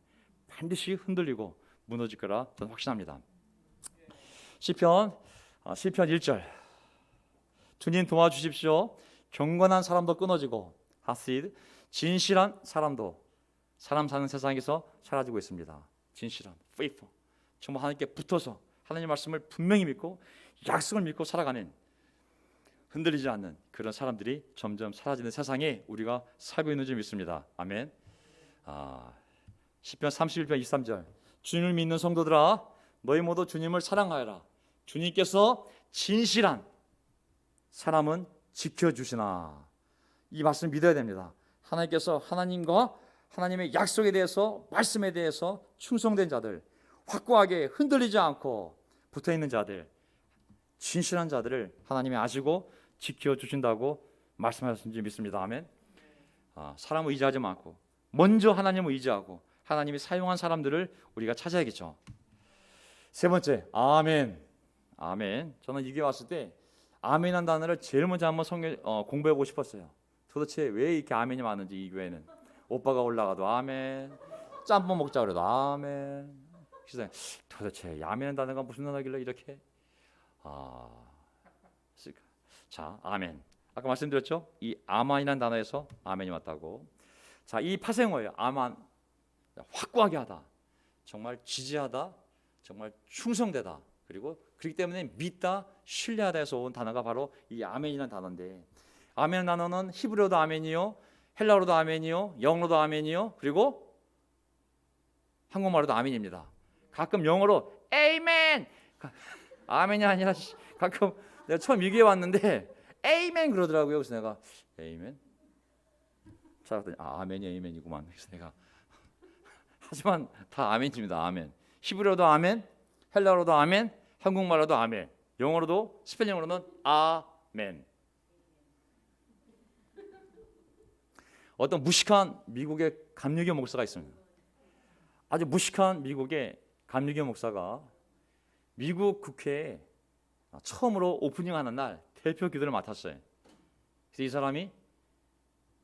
반드시 흔들리고 무너질 거라 저는 확신합니다. 시편 1절 주님 도와주십시오. 경건한 사람도 끊어지고 하시드 진실한 사람도 사람 사는 세상에서 사라지고 있습니다. 진실한 faithful 정말 하나님께 붙어서 하나님 말씀을 분명히 믿고 약속을 믿고 살아가는 흔들리지 않는 그런 사람들이 점점 사라지는 세상에 우리가 살고 있는 줄 믿습니다. 아멘. 시편 31편 23절 주님을 믿는 성도들아 너희 모두 주님을 사랑하여라. 주님께서 진실한 사람은 지켜주시나. 이 말씀 믿어야 됩니다. 하나님께서 하나님과 하나님의 약속에 대해서 말씀에 대해서 충성된 자들 확고하게 흔들리지 않고 붙어있는 자들 진실한 자들을 하나님이 아시고 지켜주신다고 말씀하셨는지 믿습니다. 아멘. 사람을 의지하지 않고 먼저 하나님을 의지하고 하나님이 사용한 사람들을 우리가 찾아야겠죠. 세 번째, 아멘. 아멘. 저는 이게 왔을 때 아멘한 단어를 제일 먼저 한번 공부해보고 싶었어요. 도대체 왜 이렇게 아멘이 많은지 이 교회는. 오빠가 올라가도 아멘, 짬뽕 먹자 그래도 아멘. 도대체 아멘한 단어가 무슨 단어길래 이렇게 자, 아멘. 아까 말씀드렸죠? 이 아만이라는 단어에서 아멘이 왔다고. 자, 이 파생어예요. 아만, 확고하게 하다, 정말 지지하다, 정말 충성되다, 그리고 그렇기 때문에 믿다, 신뢰하다에서 온 단어가 바로 이 아멘이라는 단어인데, 아멘 단어는 히브리어도 아멘이요, 헬라어로도 아멘이요, 영어로도 아멘이요, 그리고 한국말로도 아멘입니다. 가끔 영어로 에이멘, 아멘이 아니라 가끔 내가 처음 미국에 왔는데 에이멘 그러더라고요. 그래서 내가 에이멘? 찾았더니 아멘이 에이멘이구만. 그래서 내가 하지만 다 아멘입니다. 아멘. 히브리어도 아멘, 헬라어로도 아멘, 한국말로도 아멘, 영어로도 스펠링으로는 아멘. 어떤 무식한 미국의 감리교 목사가 있습니다. 아주 무식한 미국의 감리교 목사가 미국 국회에 처음으로 오프닝하는 날 대표 기도를 맡았어요. 그래서 이 사람이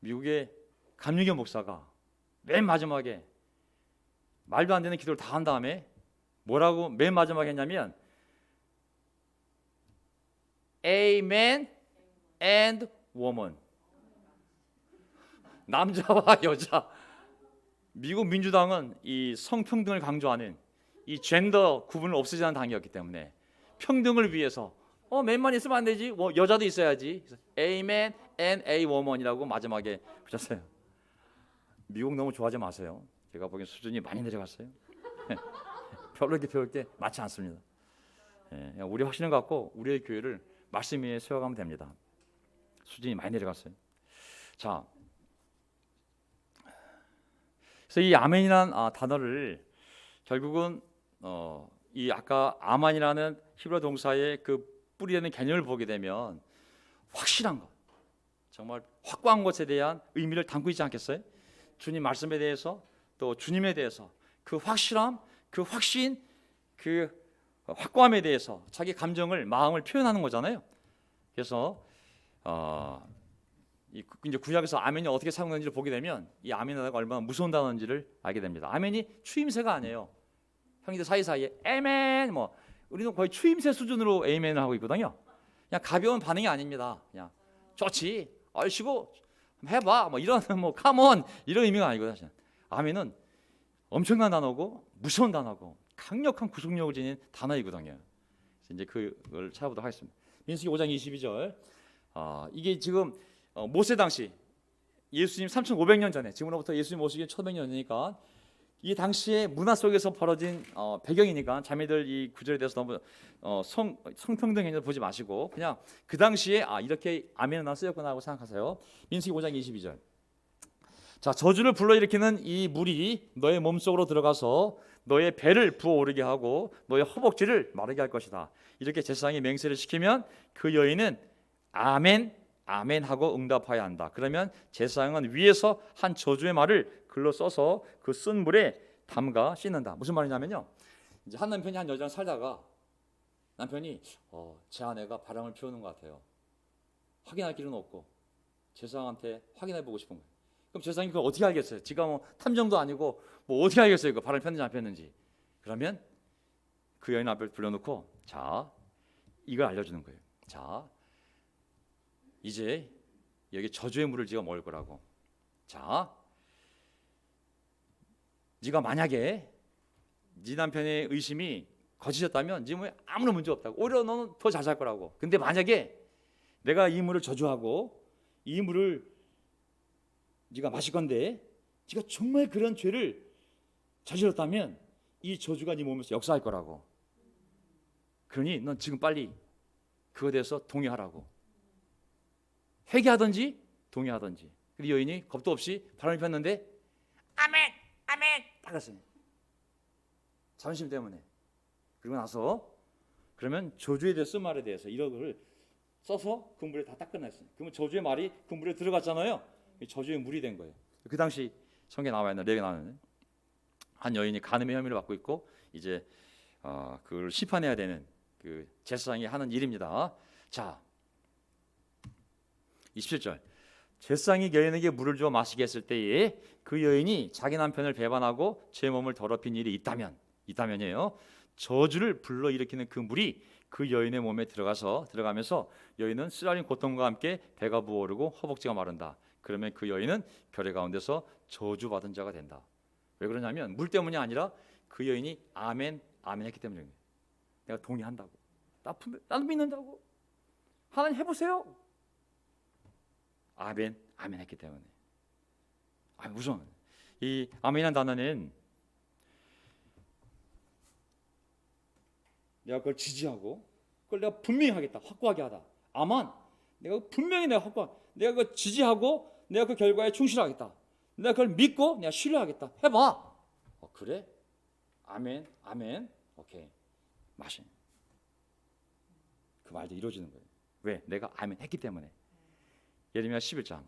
미국의 감리교 목사가 맨 마지막에 말도 안 되는 기도를 다 한 다음에 뭐라고 맨 마지막에 했냐면 Amen and woman. 남자와 여자. 미국 민주당은 이 성평등을 강조하는 이 젠더 구분을 없애자는 당이었기 때문에 평등을 위해서 맨만 있으면 안 되지. 여자도 있어야지. 그래서 Amen and a woman이라고 마지막에 붙였어요. 미국 너무 좋아하지 마세요. 제가 보기엔 수준이 많이 내려갔어요. 별로 이렇게 배울 게 많지 않습니다. 우리 확신을 갖고 우리의 교회를 말씀 위에 세워가면 됩니다. 수준이 많이 내려갔어요. 자, 그래서 이 아멘이라는 단어를 결국은 이 아까 아만이라는 히브리 동사의 그 뿌리되는 개념을 보게 되면 확실한 것, 정말 확고한 것에 대한 의미를 담고 있지 않겠어요? 주님 말씀에 대해서 또 주님에 대해서 그 확실함, 그 확신, 그 확고함에 대해서 자기 감정을 마음을 표현하는 거잖아요. 그래서 이제 구약에서 아멘이 어떻게 사용되는지를 보게 되면 이 아멘이가 얼마나 무서운 단어인지를 알게 됩니다. 아멘이 추임새가 아니에요. 형제들 사이사이에 아멘 우리는 거의 추임새 수준으로 아멘을 하고 있거든요. 그냥 가벼운 반응이 아닙니다. 그냥 좋지, 얼씨구 해봐 이런 컴온 이런 의미가 아니거든요. 아멘은 엄청난 단어고 무서운 단어고 강력한 구속력을 지닌 단어이거든요. 그래서 이제 그걸 찾아보도록 하겠습니다. 민수기 5장 22절. 이게 지금 모세 당시 예수님 3,500년 전에, 지금으로부터 예수님 오시기 1,500년 전이니까 이 당시의 문화 속에서 벌어진 배경이니까 자매들 이 구절에 대해서 너무 성평등에 보지 마시고 그냥 그 당시에 이렇게 아멘은 쓰였구나 하고 생각하세요. 민수기 5장 22절. 자, 저주를 불러일으키는 이 물이 너의 몸속으로 들어가서 너의 배를 부어오르게 하고 너의 허벅지를 마르게 할 것이다. 이렇게 제사장이 맹세를 시키면 그 여인은 아멘 아멘 하고 응답해야 한다. 그러면 제사장은 위에서 한 저주의 말을 글로 써서 그 쓴 물에 담가 씻는다. 무슨 말이냐면요, 이제 한 남편이 한 여자랑 살다가 남편이 제 아내가 바람을 피우는 것 같아요. 확인할 길은 없고 제사장한테 확인해보고 싶은 거예요. 그럼 제사장이 그걸 어떻게 알겠어요? 지가 탐정도 아니고 어떻게 알겠어요? 그 바람이 폈는지 안 폈는지. 그러면 그 여인 앞에 불러놓고 자, 이걸 알려주는 거예요. 자, 이제 여기 저주의 물을 네가 먹을 거라고. 자, 네가 만약에 네 남편의 의심이 거짓이었다면 지금 아무런 문제 없다고. 오히려 너는 더 잘 살 거라고. 근데 만약에 내가 이 물을 저주하고 이 물을 네가 마실 건데 네가 정말 그런 죄를 저질렀다면 이 저주가 네 몸에서 역사할 거라고. 그러니 넌 지금 빨리 그거에 대해서 동의하라고. 회개하든지 동의하든지. 근데 여인이 겁도 없이 바람을 폈는데 아멘 아멘 받았어요. 자존심 때문에. 그리고 나서 그러면 저주에 대해 쓴 말에 대해서 이러고를 써서 그 물에 다 닦아냈어요. 그러면 저주의 말이 그 물에 들어갔잖아요. 저주의 물이 된 거예요. 그 당시 성경에 나와 있는 레위기 나오는 한 여인이 간음의 혐의를 받고 있고 이제 그걸 심판해야 되는 그 제사장이 하는 일입니다. 자, 27절. 제사장이 여인에게 물을 주어 마시게 했을 때에 그 여인이 자기 남편을 배반하고 제 몸을 더럽힌 일이 있다면이에요. 저주를 불러일으키는 그 물이 그 여인의 몸에 들어가면서 여인은 쓰라린 고통과 함께 배가 부어오르고 허벅지가 마른다. 그러면 그 여인은 결의 가운데서 저주받은 자가 된다. 왜 그러냐면 물 때문이 아니라 그 여인이 아멘 아멘 했기 때문에. 내가 동의한다고. 나는 믿는다고. 하나님 해보세요. 아멘 아멘 했기 때문에. 우선 이 아멘이라는 단어는 내가 그걸 지지하고 그걸 내가 분명히 하겠다, 확고하게 하다. 아만 내가 분명히 내가 그걸 지지하고 내가 그 결과에 충실하겠다. 내가 그걸 믿고 내가 신뢰하겠다. 해봐. 그래? 아멘 아멘. 오케이. 마신. 그 말도 이루어지는 거예요. 왜? 내가 아멘 했기 때문에. 예레미야 11장.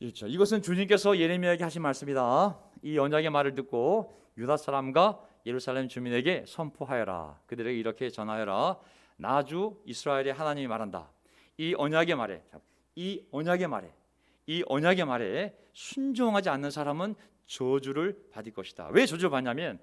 1절. 이것은 주님께서 예레미야에게 하신 말씀이다. 이 언약의 말을 듣고 유다 사람과 예루살렘 주민에게 선포하여라. 그들에게 이렇게 전하여라. 나주 이스라엘의 하나님이 말한다. 이 언약의 말에, 이 언약의 말에, 이 언약의 말에 순종하지 않는 사람은 저주를 받을 것이다. 왜 저주를 받냐면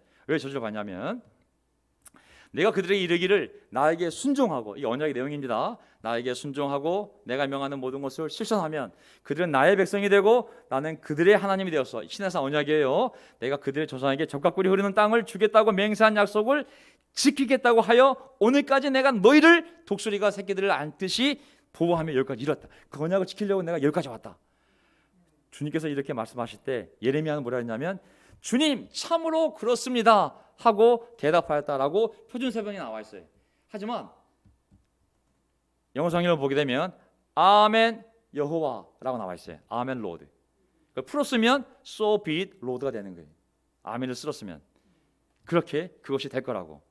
내가 그들에게 이르기를 나에게 순종하고, 이 언약의 내용입니다. 나에게 순종하고 내가 명하는 모든 것을 실천하면 그들은 나의 백성이 되고 나는 그들의 하나님이 되었어. 신해산 언약이에요. 내가 그들의 조상에게 젖과 꿀이 흐르는 땅을 주겠다고 맹세한 약속을 지키겠다고 하여 오늘까지 내가 너희를 독수리가 새끼들을 안듯이 보호하며 여기까지 이뤘다. 그 언약을 지키려고 내가 여기까지 왔다. 주님께서 이렇게 말씀하실 때 예레미야는 뭐라 했냐면 주님 참으로 그렇습니다 하고 대답하였다라고 표준세번이 나와 있어요. 하지만 영어 성경을 보게 되면 아멘 여호와라고 나와 있어요. 아멘 로드. 풀었으면 so be it Lord가 되는 거예요. 아멘을 쓸었으면 그렇게 그것이 될 거라고.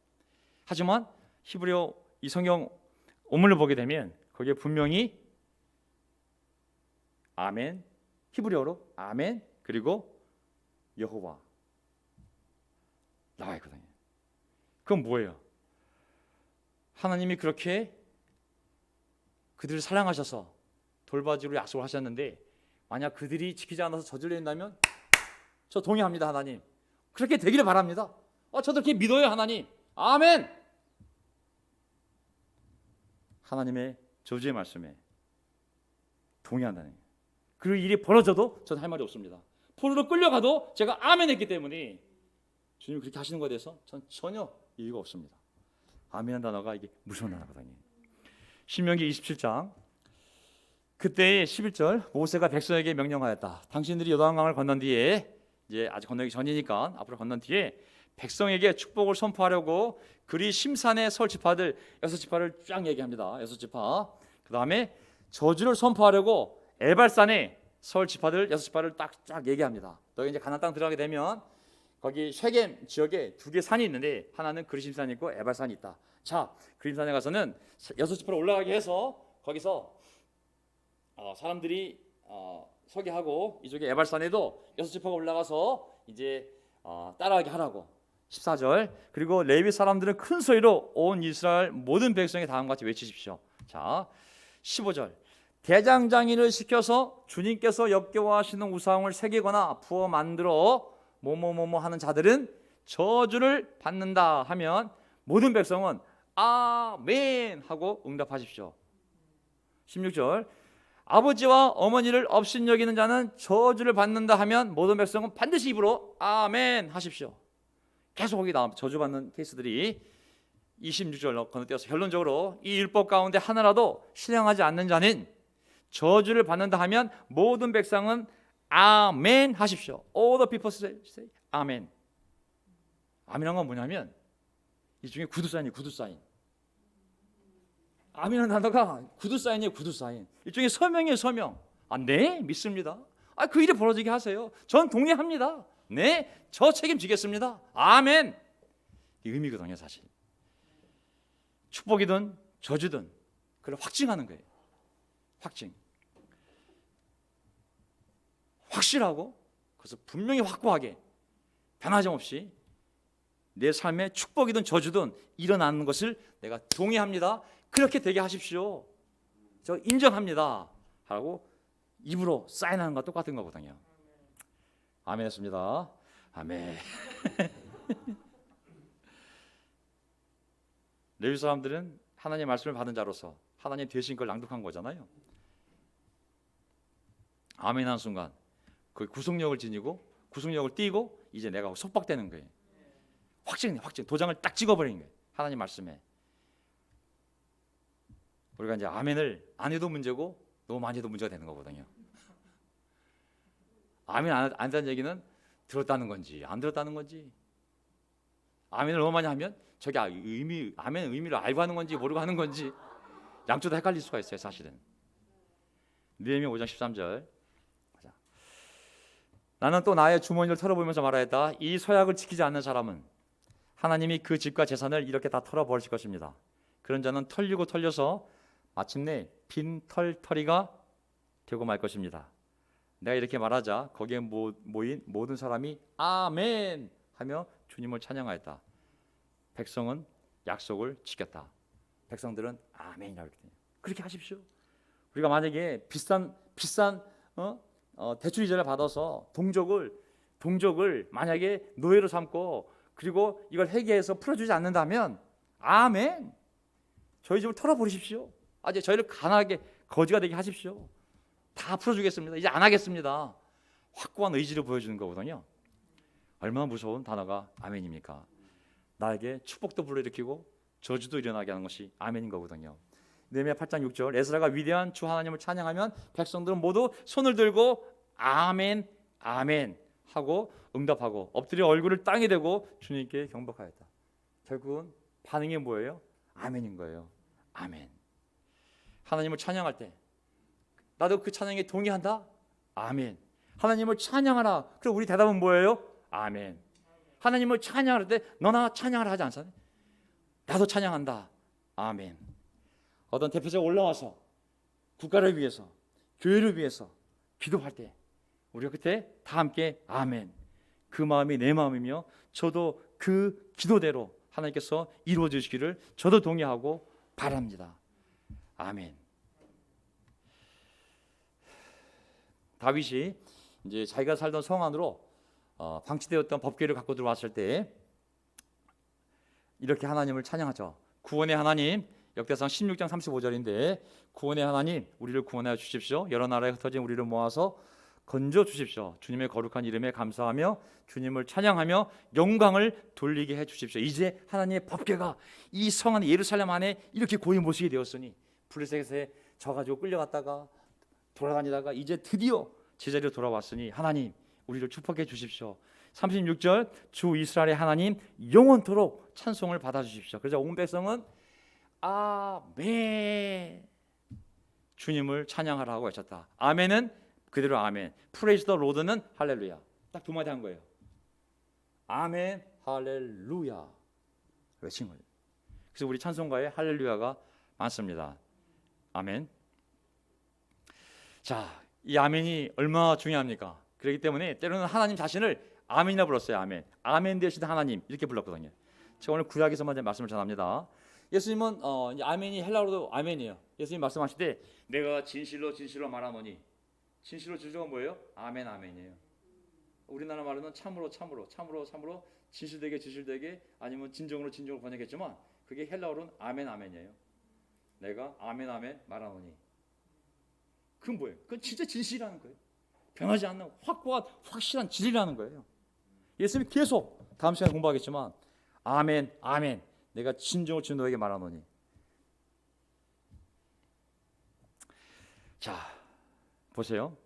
하지만 히브리어 이 성경 원문을 보게 되면 거기에 분명히 아멘, 히브리어로 아멘 그리고 여호와 나와 있거든요. 그건 뭐예요? 하나님이 그렇게 그들을 사랑하셔서 돌봐주기로 약속을 하셨는데 만약 그들이 지키지 않아서 저질러 있다면 저 동의합니다. 하나님 그렇게 되기를 바랍니다. 저도 그렇게 믿어요. 하나님 아멘. 하나님의 저주의 말씀에 동의한다는 거예요. 그 일이 벌어져도 저는 할 말이 없습니다. 포로로 끌려가도 제가 아멘 했기 때문에 주님이 그렇게 하시는 것에 대해서 저는 전혀 이유가 없습니다. 아멘한 단어가 이게 무서운 단어거든요. 신명기 27장 그때의 11절 모세가 백성에게 명령하였다. 당신들이 요단강을 건넌 뒤에 이제 아직 건너기 전이니까 앞으로 건넌 뒤에 백성에게 축복을 선포하려고 그리 심산의 설 지파들 6지파를 쫙 얘기합니다. 6지파. 그 다음에 저주를 선포하려고 에발산에 설 지파들 6지파를 딱 얘기합니다. 너희 이제 가나안 땅 들어가게 되면 거기 쉐겜 지역에 2개 산이 있는데 하나는 그리심산이 있고 에발산이 있다. 자, 그리심산에 가서는 6지파를 올라가게 해서 거기서 사람들이 서게 하고 이쪽에 에발산에도 6지파가 올라가서 이제 따라가게 하라고. 14절 그리고 레위 사람들은 큰 소리로 온 이스라엘 모든 백성이 다음과 같이 외치십시오. 자, 15절 대장장이를 시켜서 주님께서 역겨워하시는 우상을 새기거나 부어 만들어 뭐뭐뭐뭐 하는 자들은 저주를 받는다 하면 모든 백성은 아멘 하고 응답하십시오. 16절 아버지와 어머니를 업신여기는 자는 저주를 받는다 하면 모든 백성은 반드시 입으로 아멘 하십시오. 계속 거기 나옵니다. 저주받는 케이스들이 26절로 건너뛰어서 결론적으로 이 율법 가운데 하나라도 실행하지 않는 자는 저주를 받는다 하면 모든 백성은 아멘 하십시오. All the people say 아멘. 아멘한 건 뭐냐면 이 중에 구두사인이에요. 구두사인. 아멘한 단어가 구두사인이에요. 구두사인. 일종의 서명이에요. 서명. 네 믿습니다. 그 일이 벌어지게 하세요. 전 동의합니다. 네, 저 책임지겠습니다. 아멘. 이 의미거든요, 사실. 축복이든 저주든 그걸 확증하는 거예요. 확증. 확실하고 그래서 분명히 확고하게 변하지 없이 내 삶에 축복이든 저주든 일어나는 것을 내가 동의합니다. 그렇게 되게 하십시오. 저 인정합니다. 하고 입으로 사인하는 것과 똑같은 거거든요. 아멘 했습니다. 아멘. 레위 사람들은 하나님의 말씀을 받은 자로서 하나님 되신 걸 낭독한 거잖아요. 아멘 하는 순간 그 구속력을 지니고 구속력을 띠고 이제 내가 속박되는 거예요. 확증 도장을 딱 찍어버리는 거예요. 하나님 말씀에. 우리가 이제 아멘을 안 해도 문제고 너무 많이 해도 문제가 되는 거거든요. 아멘 안 한다는 얘기는 들었다는 건지 안 들었다는 건지, 아멘을 너무 많이 하면 저게 아멘 의미를 알고 하는 건지 모르고 하는 건지 양쪽 다 헷갈릴 수가 있어요. 사실은. 느헤미야 5장 13절 나는 또 나의 주머니를 털어보면서 말하였다. 이 서약을 지키지 않는 사람은 하나님이 그 집과 재산을 이렇게 다 털어버리실 것입니다. 그런 자는 털리고 털려서 마침내 빈 털터리가 되고 말 것입니다. 내가 이렇게 말하자 거기에 모인 모든 사람이 아멘 하며 주님을 찬양하였다. 백성은 약속을 지켰다. 백성들은 아멘이라고 했거든요. 그렇게 하십시오. 우리가 만약에 비싼 대출 이자를 받아서 동족을 만약에 노예로 삼고 그리고 이걸 회개해서 풀어주지 않는다면 아멘. 저희 집을 털어버리십시오. 이제 저희를 가난하게 거지가 되게 하십시오. 다 풀어주겠습니다. 이제 안 하겠습니다. 확고한 의지를 보여주는 거거든요. 얼마나 무서운 단어가 아멘입니까? 나에게 축복도 불러일으키고 저주도 일어나게 하는 것이 아멘인 거거든요. 느헤미야 8장 6절 에스라가 위대한 주 하나님을 찬양하면 백성들은 모두 손을 들고 아멘 아멘 하고 응답하고 엎드려 얼굴을 땅에 대고 주님께 경복하였다. 결국은 반응이 뭐예요? 아멘인 거예요. 아멘. 하나님을 찬양할 때 나도 그 찬양에 동의한다. 아멘. 하나님을 찬양하라. 그럼 우리 대답은 뭐예요? 아멘. 하나님을 찬양할 때 너나 찬양을 하지 않잖아요. 나도 찬양한다. 아멘. 어떤 대표자가 올라와서 국가를 위해서 교회를 위해서 기도할 때 우리가 그때 다 함께 아멘. 그 마음이 내 마음이며 저도 그 기도대로 하나님께서 이루어 주시기를 저도 동의하고 바랍니다. 아멘. 다윗이 이제 자기가 살던 성 안으로 방치되었던 법궤를 갖고 들어왔을 때 이렇게 하나님을 찬양하죠. 구원의 하나님, 역대상 16장 35절인데 구원의 하나님 우리를 구원하여 주십시오. 여러 나라에 흩어진 우리를 모아서 건져 주십시오. 주님의 거룩한 이름에 감사하며 주님을 찬양하며 영광을 돌리게 해 주십시오. 이제 하나님의 법궤가 이 성 안에 예루살렘 안에 이렇게 고이 모시게 되었으니 블레셋에 져가지고 끌려갔다가 돌아다니다가 이제 드디어 제자리로 돌아왔으니 하나님 우리를 축복해 주십시오. 36절 주 이스라엘의 하나님 영원토록 찬송을 받아 주십시오. 그래서 온 백성은 아멘 주님을 찬양하라고 외쳤다. 아멘은 그대로 아멘. 프레이즈 더 로드는 할렐루야. 딱 두 마디 한 거예요. 아멘 할렐루야 외친 거예요. 그래서 우리 찬송가에 할렐루야가 많습니다. 아멘. 자, 이 아멘이 얼마나 중요합니까? 그렇기 때문에 때로는 하나님 자신을 아멘이라 불렀어요. 아멘. 아멘 되신 하나님 이렇게 불렀거든요. 제가 오늘 구약에서만 말씀을 전합니다. 예수님은 아멘이 헬라어로도 아멘이에요. 예수님 말씀하실 때 내가 진실로 말하노니 진실로 진실가 뭐예요? 아멘 아멘이에요. 우리나라 말로는 참으로 진실되게 아니면 진정으로 번역했지만 그게 헬라어로는 아멘 아멘이에요. 내가 아멘 아멘 말하노니 그건 뭐예요? 그건 진짜 진실이라는 거예요. 변하지 않는 확고한 확실한 진리라는 거예요. 예수님이 계속 다음 시간에 공부하겠지만 아멘 아멘 내가 진정으로 너에게 말하노니. 자 보세요.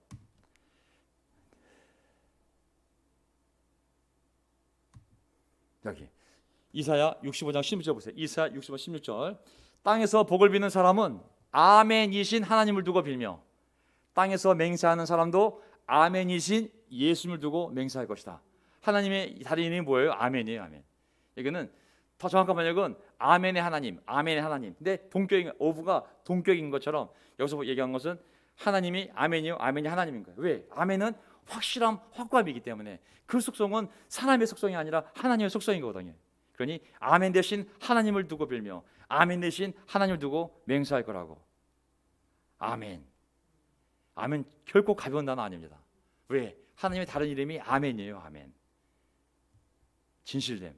여기 이사야 65장 16절 보세요. 이사야 65장 16절 땅에서 복을 비는 사람은 아멘이신 하나님을 두고 빌며 땅에서 맹세하는 사람도 아멘이신 예수님을 두고 맹세할 것이다. 하나님의 다른 이름이 뭐예요? 아멘이에요. 아멘. 이거는 더 정확한 번역은 아멘의 하나님, 아멘의 하나님. 근데 동격인 오브가 동격인 것처럼 여기서 얘기한 것은 하나님이 아멘이요, 아멘이 하나님인 거예요. 왜? 아멘은 확실함, 확고함이기 때문에 그 속성은 사람의 속성이 아니라 하나님의 속성이거든요. 그러니 아멘 대신 하나님을 두고 빌며 아멘 대신 하나님을 두고 맹세할 거라고. 아멘. 아멘 결코 가벼운 단어 아닙니다. 왜? 하나님의 다른 이름이 아멘이에요. 아멘. 진실됨.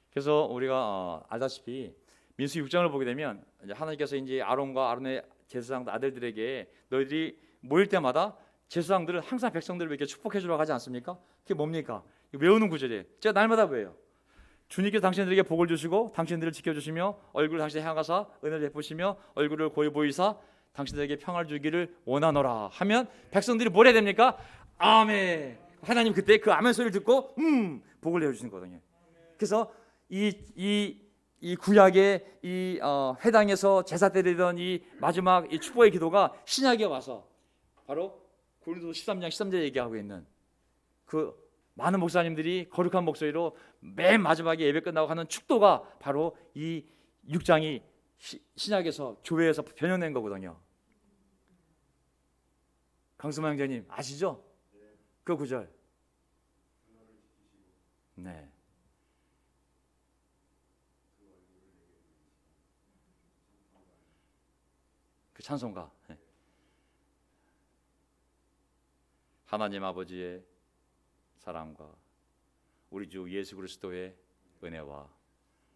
그래서 우리가 알다시피 민수기 6장을 보게 되면 이제 하나님께서 이제 아론과 아론의 제사장 아들들에게 너희들이 모일 때마다 제사장들은 항상 백성들을 이렇게 축복해 주라고 하지 않습니까? 그게 뭡니까? 외우는 구절이에요. 제가 날마다 외워요. 주님께서 당신들에게 복을 주시고 당신들을 지켜주시며 얼굴을 당신에 향하사 은혜를 베푸시며 얼굴을 고이 보이사 당신들에게 평화를 주기를 원하노라 하면 백성들이 뭘 해야 됩니까? 아멘. 하나님 그때 그 아멘 소리를 듣고 복을 내려주시는 거거든요. 그래서 이 구약의 이 회당에서 제사 드리던 이 마지막 이 축복의 기도가 신약에 와서 바로 고린도서 13장 13절에 얘기하고 있는 그 많은 목사님들이 거룩한 목소리로 맨 마지막에 예배 끝나고 하는 축도가 바로 이 6장이 신약에서 교회에서 변형된 거거든요. 강수만 형제님 아시죠? 그 구절. 네. 그 찬송가. 네. 하나님 아버지의 사랑과 우리 주 예수 그리스도의 은혜와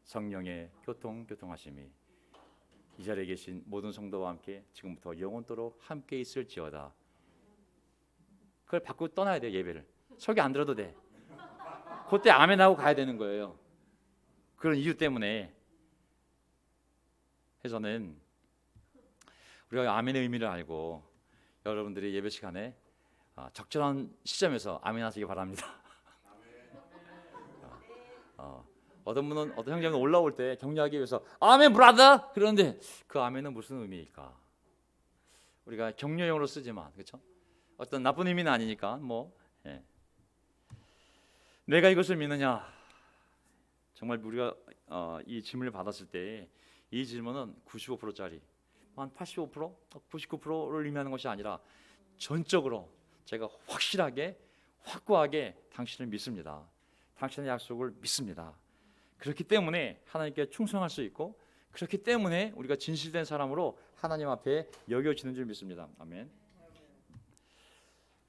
성령의 교통하심이 이 자리에 계신 모든 성도와 함께 지금부터 영원토록 함께 있을지어다. 그걸 받고 떠나야 돼. 예배를 설교 안 들어도 돼. 그때 아멘 하고 가야 되는 거예요. 그런 이유 때문에 저는 우리가 아멘의 의미를 알고 여러분들이 예배 시간에 적절한 시점에서 아멘 하시기 바랍니다. 어떤 분은 어떤 형제는 올라올 때 격려하기 위해서 아멘 브라더 그러는데 그 아멘은 무슨 의미일까? 우리가 격려용으로 쓰지만 그렇죠? 어떤 나쁜 의미는 아니니까 예. 내가 이것을 믿느냐? 정말 우리가 이 질문을 받았을 때 이 질문은 95%짜리 한 85%, 99%를 의미하는 것이 아니라 전적으로 제가 확실하게 확고하게 당신을 믿습니다. 당신의 약속을 믿습니다. 그렇기 때문에 하나님께 충성할 수 있고 그렇기 때문에 우리가 진실된 사람으로 하나님 앞에 여겨지는 줄 믿습니다. 아멘.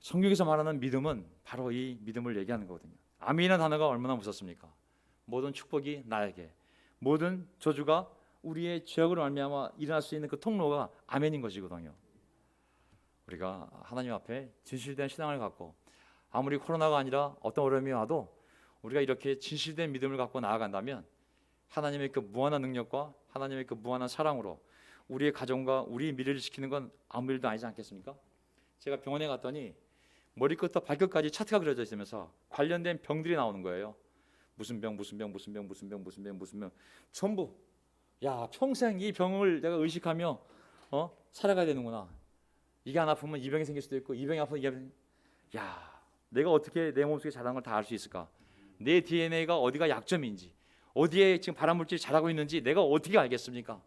성경에서 말하는 믿음은 바로 이 믿음을 얘기하는 거거든요. 아멘이라는 단어가 얼마나 무섭습니까? 모든 축복이 나에게, 모든 저주가 우리의 죄악으로 말미암아 일어날 수 있는 그 통로가 아멘인 것이거든요. 우리가 하나님 앞에 진실된 신앙을 갖고 아무리 코로나가 아니라 어떤 어려움이 와도 우리가 이렇게 진실된 믿음을 갖고 나아간다면 하나님의 그 무한한 능력과 하나님의 그 무한한 사랑으로 우리의 가정과 우리의 미래를 지키는 건 아무 일도 아니지 않겠습니까? 제가 병원에 갔더니 머리끝부터 발끝까지 차트가 그려져 있으면서 관련된 병들이 나오는 거예요. 무슨 병 전부. 야, 평생 이 병을 내가 의식하며 살아가야 되는구나. 이게 안 아프면 이 병이 생길 수도 있고 이 병이 아프면 이게 야, 내가 어떻게 내 몸속에 자란 걸 다 알 수 있을까? 내 DNA가 어디가 약점인지, 어디에 지금 발암물질이 자라고 있는지 내가 어떻게 알겠습니까?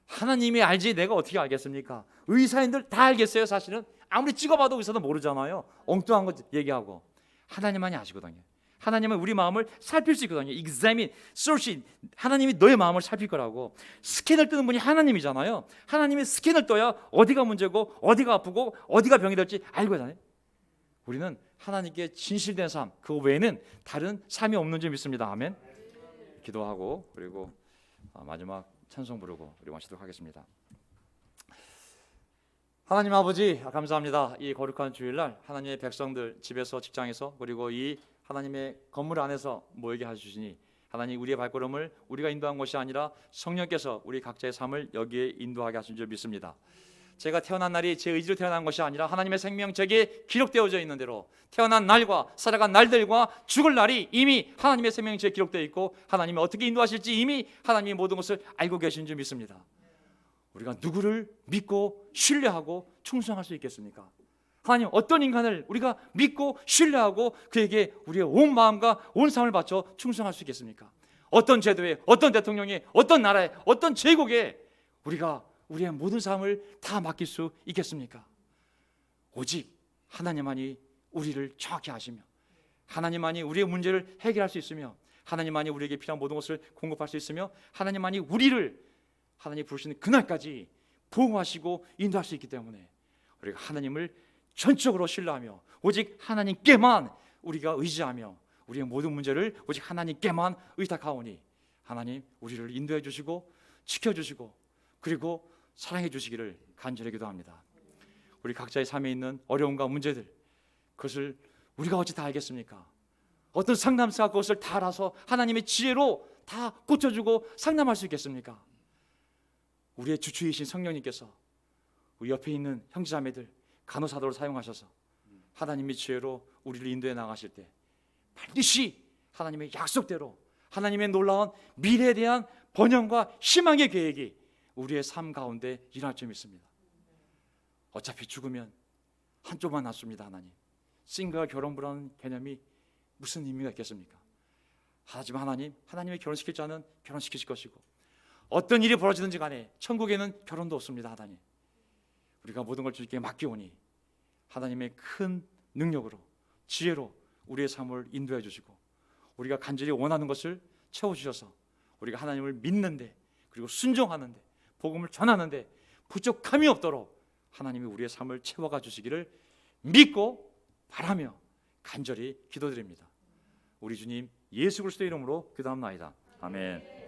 하나님이 알지 내가 어떻게 알겠습니까? 의사인들 다 알겠어요. 사실은 아무리 찍어봐도 의사도 모르잖아요. 엉뚱한 거 얘기하고. 하나님만이 아시거든요. 하나님은 우리 마음을 살필 수 있거든요. examine, search. 하나님이 너의 마음을 살필 거라고. 스캔을 뜨는 분이 하나님이잖아요. 하나님이 스캔을 떠야 어디가 문제고 어디가 아프고 어디가 병이 될지 알고 있잖아요. 우리는 하나님께 진실된 삶, 그 외에는 다른 삶이 없는 줄 믿습니다. 아멘. 기도하고 그리고 마지막 찬송 부르고 우리 마치도록 하겠습니다. 하나님 아버지 감사합니다. 이 거룩한 주일날 하나님의 백성들 집에서 직장에서 그리고 이 하나님의 건물 안에서 모이게 해주시니 하나님 우리의 발걸음을 우리가 인도한 것이 아니라 성령께서 우리 각자의 삶을 여기에 인도하게 하신 줄 믿습니다. 제가 태어난 날이 제 의지로 태어난 것이 아니라 하나님의 생명 제게 기록되어져 있는 대로 태어난 날과 살아간 날들과 죽을 날이 이미 하나님의 생명 제게 기록되어 있고 하나님이 어떻게 인도하실지 이미 하나님이 모든 것을 알고 계신 줄 믿습니다. 우리가 누구를 믿고 신뢰하고 충성할 수 있겠습니까? 하나님 어떤 인간을 우리가 믿고 신뢰하고 그에게 우리의 온 마음과 온 삶을 바쳐 충성할 수 있겠습니까? 어떤 제도에 어떤 대통령에 어떤 나라에 어떤 제국에 우리가 우리의 모든 삶을 다 맡길 수 있겠습니까? 오직 하나님만이 우리를 정확히 아시며 하나님만이 우리의 문제를 해결할 수 있으며 하나님만이 우리에게 필요한 모든 것을 공급할 수 있으며 하나님만이 우리를 하나님 부르시는 그날까지 보호하시고 인도할 수 있기 때문에 우리가 하나님을 전적으로 신뢰하며 오직 하나님께만 우리가 의지하며 우리의 모든 문제를 오직 하나님께만 의탁하오니 하나님 우리를 인도해 주시고 지켜주시고 그리고 사랑해 주시기를 간절히 기도합니다. 우리 각자의 삶에 있는 어려움과 문제들 그것을 우리가 어찌 다 알겠습니까? 어떤 상담사가 그것을 다 알아서 하나님의 지혜로 다 고쳐주고 상담할 수 있겠습니까? 우리의 주추이신 성령님께서 우리 옆에 있는 형제자매들 간호사도를 사용하셔서 하나님의 지혜로 우리를 인도해 나가실 때 반드시 하나님의 약속대로 하나님의 놀라운 미래에 대한 번영과 희망의 계획이 우리의 삶 가운데 일어날 줄 믿습니다. 어차피 죽으면 한쪽만 남습니다. 하나님 싱글과 결혼부라는 개념이 무슨 의미가 있겠습니까? 하지만 하나님의 결혼시킬 자는 결혼시키실 것이고 어떤 일이 벌어지든지 간에 천국에는 결혼도 없습니다. 하나님 우리가 모든 걸 주님께 맡기오니 하나님의 큰 능력으로 지혜로 우리의 삶을 인도해 주시고 우리가 간절히 원하는 것을 채워주셔서 우리가 하나님을 믿는데 그리고 순종하는데 복음을 전하는데 부족함이 없도록 하나님이 우리의 삶을 채워가 주시기를 믿고 바라며 간절히 기도드립니다. 우리 주님 예수 그리스도의 이름으로 기도합나이다. 아멘.